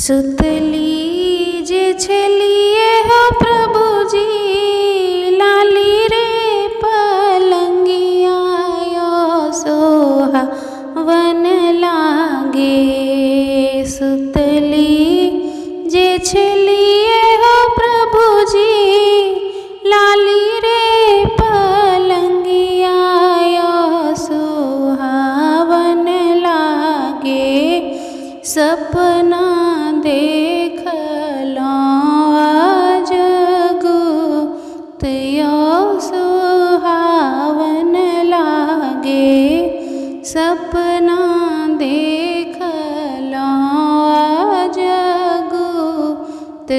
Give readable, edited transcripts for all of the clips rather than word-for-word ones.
सुतली जे छलिए हो प्रभु जी, लाली रे पलंगिया सोहावन लागे। सुतली जे छलिए हो प्रभु जी, लाली रे पलंगिया सोहावन लागे। सपना देखलो जगत सुहावन लागे। सपना देखलो जगत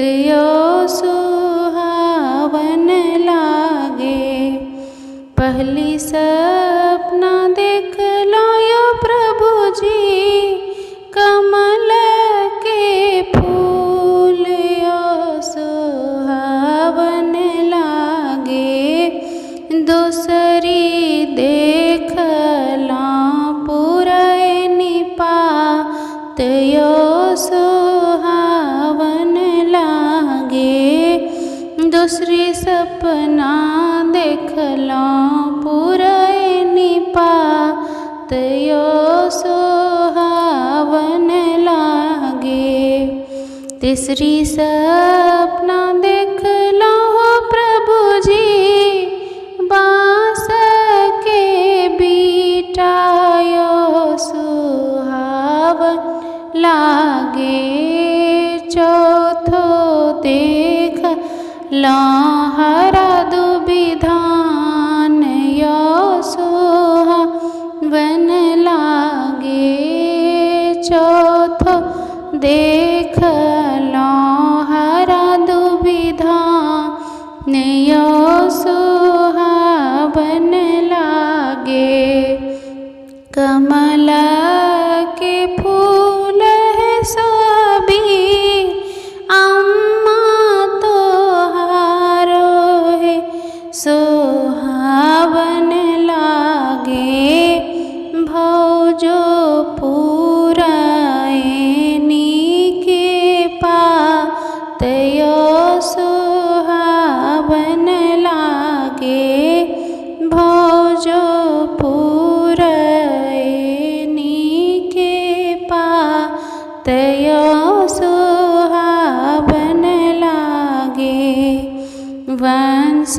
सुहावन लागे। पहली सपना देखलो यो प्रभु जी, कमल के फूल सुहावन लागे। दूसरी देखला पुरैनी पात सुहावन लागे। दूसरी सपना देखला पुरैनी पात सुहावन लागे। तीसरी सपना देखला हो प्रभु जी, बांस के बीटायो सुहावन लागे। चौथो देखला हरा दुबिधान यो सुहावन लागे। चौथो देखलो हरा दुबिधान यो सुहावन लागे। कमल के फूल है सभी, अम्मा तोहारो है सुहावन लागे। भौजो पुरैनी के पात सुहावन लागे। भौजो पुरैनी के पात सुहावन लागे। वंश